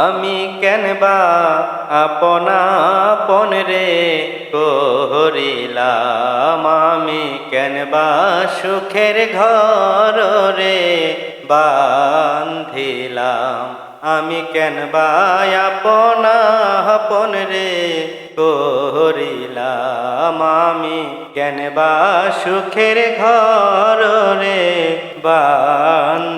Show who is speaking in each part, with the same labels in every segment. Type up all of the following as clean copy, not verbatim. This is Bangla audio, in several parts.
Speaker 1: আমি কেন বা আপনা আপন রে করিলাম, আমি কেন বা সুখের ঘর রে বান্ধিলাম। আমি কেন বা আপনা আপন রে করিলাম, আমি কেন বা সুখের ঘর রে বান্ধিলাম।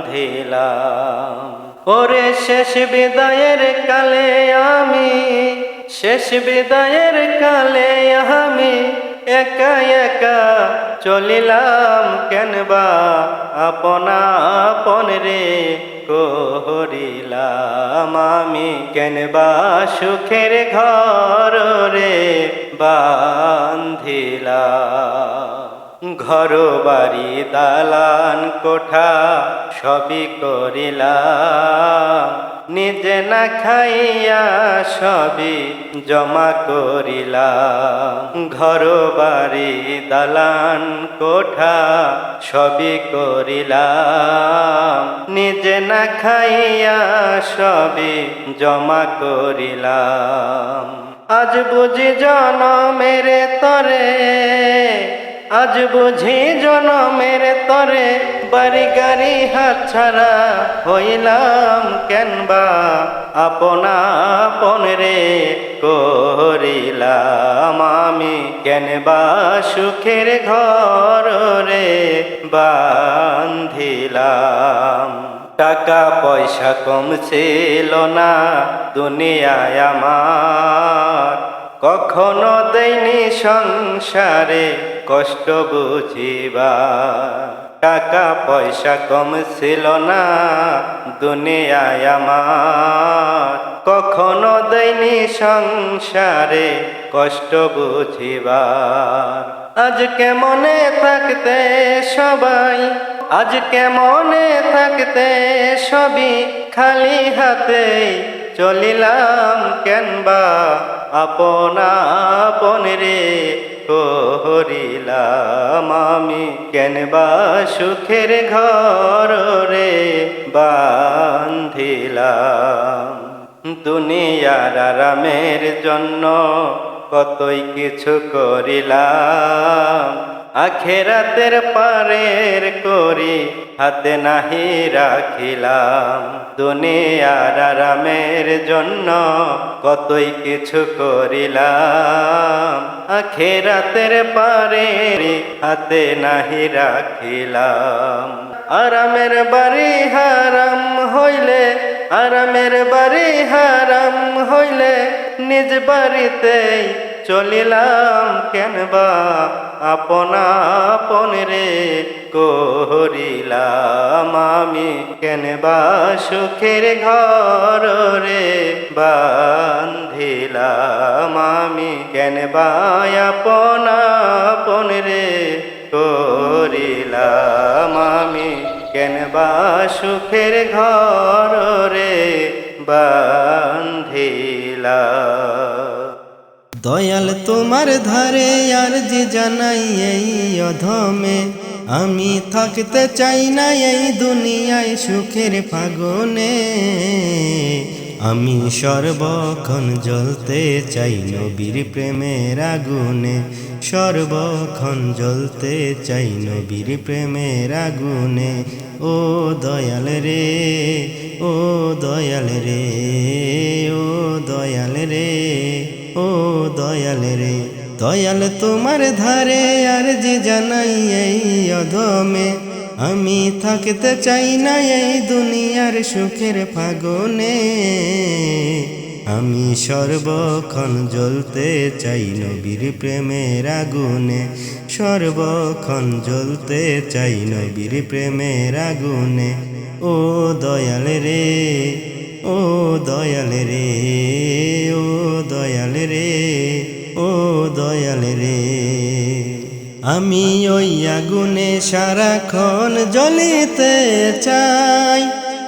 Speaker 1: ওরে শেষ বিদায়ের কালে আমি, শেষ বিদায়ের কালে আমি একা একা চলিলাম, কেন বা আপনা আপন রে করিলাম। আমি কেন বা সুখের ঘর রে বান্ধিলাম। ঘর বাড়ি দালান কোঠা সবই করিলাম, নিজে না খাইয়া সবই জমা করিলাম। ঘর বাড়ি দালান কোঠা সবই করিলাম, নিজে না খাইয়া সবই জমা করিলাম। আজ বুঝি জনমের তরে, আজ বুঝি জনমের তরে বাড়ি গাড়ি হাত ছাড়া হইলাম, কেন বা আপনা আপন রে করিলাম। আমি কেন বা সুখের ঘর রে বান্ধিলাম। টাকা পয়সা কম ছিল না দুনিয়ায় আমার, কখনো দেয়নি সংসারে কষ্ট বুঝিবার। টাকা পয়সা কম ছিল না দুনিয়ায় আমার, কখনো দেয়নি সংসারে কষ্ট বুঝিবার। আজকে মনে থাকতে সবাই, আজকে মনে থাকতে সবই খালি হাতে চলিলাম, কেন বা আপনা আপন রে করিলাম। আমি কেন বা সুখের ঘর রে বান্ধিলাম। দুনিয়ার আরামের জন্য কতই কিছু করিলাম, আখেরাতের পারের করি হাতে নাহি রাখিলাম। দুনিয়ার আরামের জন্য কতই কিছু করিলাম, আখেরাতের পারের হাতে নাহি রাখিলাম। আরামের বাড়ি হারাম হইলে, আরামের বাড়ি হারাম হইলে নিজ বাড়িতেই চলিলাম, কেন বা আপনা আপন রে করিলাম। আমি কেন বা সুখের ঘর রে বান্ধিলাম। আমি কেন বা আপনা আপন রে করিলাম। আমি কেন বা সুখের ঘর রে বান্ধিলাম।
Speaker 2: দয়াল তোমার ধারে আর যে জানাই এই অধমে, আমি থাকতে চাই না এই দুনিয়ায় সুখের ফাগুনে। আমি সর্বক্ষণ জ্বলতে চাই নবীর প্রেমের আগুনে, সর্বক্ষণ জ্বলতে চাই নবীর প্রেমের আগুনে। ও দয়াল রে, ও দয়াল রে, ও দয়াল রে, ও দয়াল রে। দয়াল তোমার ধারে আর যে জানাই এই অধমে, আমি থাকতে চাই না এই দুনিয়ার সুখের ফাগুনে। আমি সর্বক্ষণ জ্বলতে চাই নবীর প্রেমের আগুনে, সর্বক্ষণ জ্বলতে চাই নবীর প্রেমের আগুনে। ও দয়াল রে, ও দয়াল রে, ও দয়াল রে, ও দয়াল রে। আমি ওই আগুনে সারাক্ষণ জ্বলিতে চাই,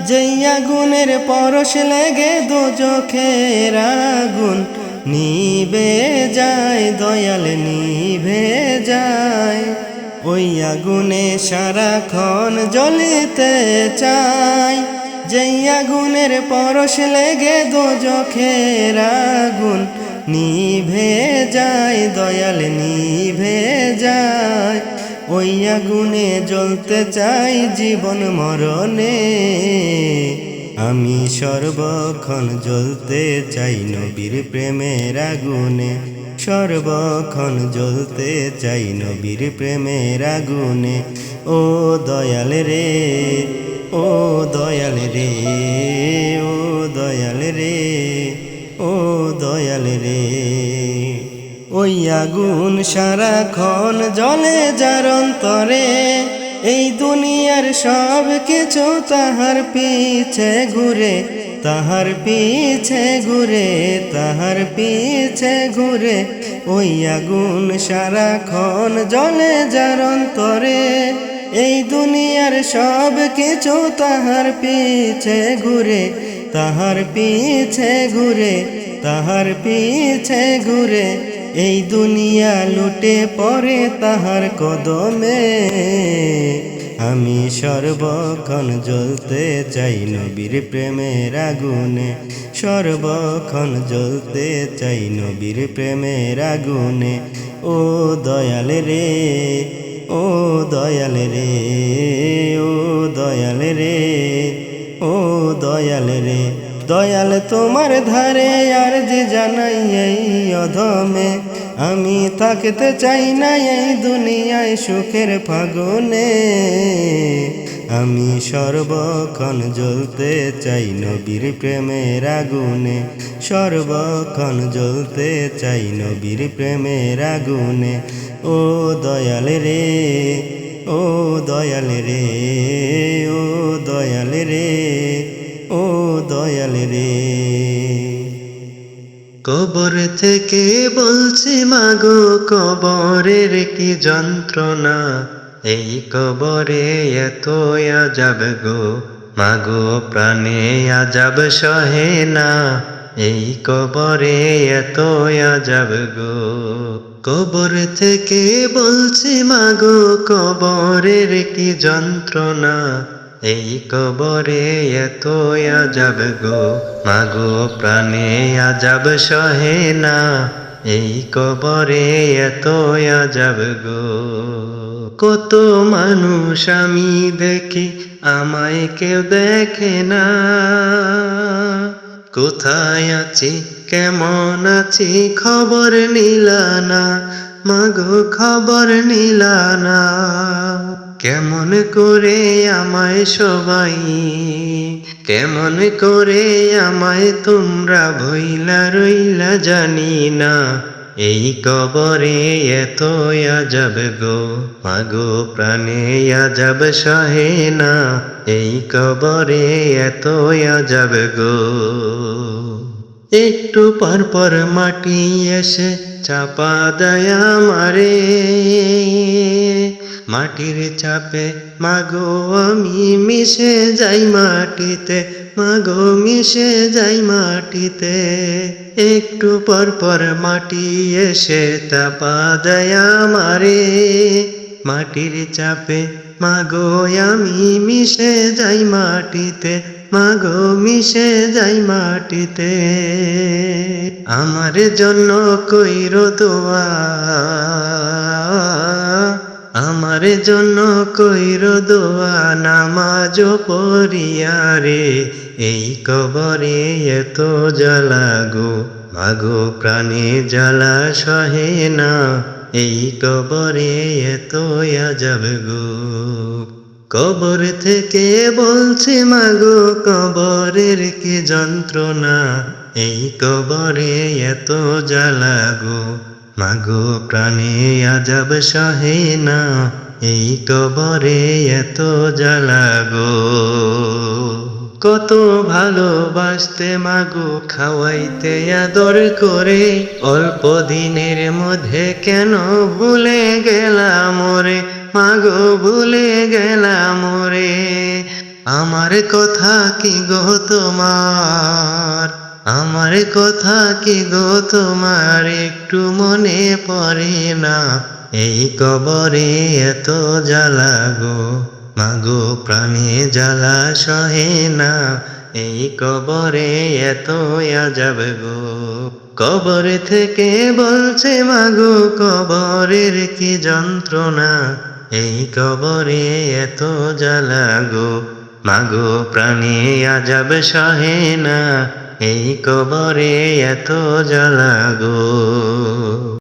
Speaker 2: যেই আগুনের পরশ লেগে দোজখের আগুন নিভে যায়, দয়াল নিভে যায়। ওই আগুনে সারাক্ষণ জ্বলিতে চাই, যেই আগুনের পরশ লেগে দোজখের আগুন নিভে যায়, দয়াল নিভে যায়। ওই আগুনে জ্বলতে চাই জীবন মরণে, আমি সর্বক্ষণ জ্বলতে চাই নবীর প্রেমের আগুনে, সর্বক্ষণ জ্বলতে চাই নবীর প্রেমের আগুনে। ও দয়াল রে, ও দয়াল রে, ও দয়াল রে, ও দয়াল রে। ওই আগুন সারাক্ষণ জ্বলে যার অন্তরে, এই দুনিয়ার সব কিছু তাহার পিছে ঘুরে, তাহার পিছে ঘুরে, তাহার পিছে ঘুরে। ওই আগুন সারাক্ষণ জ্বলে যার অন্তরে, এই দুনিয়ার সব কিছু তাহার পিছে ঘুরে, তাহার পিছে ঘুরে, তাহার পিছে ঘুরে। এই দুনিয়া লুটে পড়ে তাহার কদমে, আমি সর্বক্ষণ জ্বলতে চাই নবীর প্রেমের আগুনে, সর্বক্ষণ জ্বলতে চাই নবীর প্রেমের আগুনে। ও দয়াল রে, ও দয়াল রে, ও দয়াল রে, ও দয়াল রে। দয়াল তোমার ধারে আরজি জানাই এই অধমে, আমি থাকতে চাই না এই দুনিয়ায় সুখের ফাগুনে, আমি সর্বক্ষণ জ্বলতে চাই নবীর প্রেমের আগুনে, সর্বক্ষণ জ্বলতে চাই নবীর প্রেমের আগুনে। ও দয়াল রে, ও দয়াল রে, ও দয়াল রে, ও দয়াল রে। কবর থেকে বলছি মাগো কবরের কি যন্ত্রণা, এই কবরে এত আযাব গো মাগো প্রাণে আযাব সহে না, এই কবরে এত আযাব গো। কবর থেকে বলছি মাগো কবরের কি যন্ত্রণা, এই কবরে এত আযাব গো মাগো প্রাণে আযাব সহে না, এই কবরে এত আযাব গো। কত মানুষ আমি দেখি আমায় কেউ দেখে না, কোথায় আছি কেমন আছি খবর নিলা না, মাগো খবর নিলা না। কেমন করে আমায় সবাই, কেমন করে আমায় তোমরা ভইলা রইলা জানি না, এই কবরে এত আযাব গো মাগো প্রাণে আযাব সহে না, এই কবরে এত আযাব গো। একটু পর পর মাটি এসে চাপা দেয় আমারে, মাটির চাপে মাগো আমি মিশে যাই মাটিতে, মাগো মিশে যাই মাটিতে। একটু পর পর মাটি এসে চাপা দেয় আমারে, মাটির চাপে মাগো আমি মিশে যাই মাটিতে, মাগো মিশে যাই মাটিতে। আমার জন্য কইরো দোয়া, আমার জন্য কইরো দোয়া নামাজ পড়িয়া রে, এই কবরে এত জ্বালা গো মাগো প্রাণে জ্বালা সহে না, এই কবরে এত আযাব গো। কবর থেকে বলছে মাগো কবরের কি যন্ত্রণা, এই কবরে এত জ্বালা গো মাগো প্রাণে আযাব সহে না, এই কবরে এত জ্বালা গো। কত ভালোবাসতে মাগো খাওয়াইতে আদর করে, অল্প দিনের মধ্যে কেন ভুলে গেলাম ওরে, মাগো ভুলে গেলাম ওরে। আমার কথা কি গো তোমার, আমার কথা কি গো তোমার একটু মনে পড়ে না, এই কবরে এত জ্বালা গো মাগো প্রাণে জ্বালা সহে না, এই কবরে এত আযাব গো। কবর থেকে বলছে মাগো কবরের কি যন্ত্রণা, এই কবরে এত জ্বালা গো। মাগো প্রাণে আযাব সহে না, এই কবরে এত জ্বালা গো।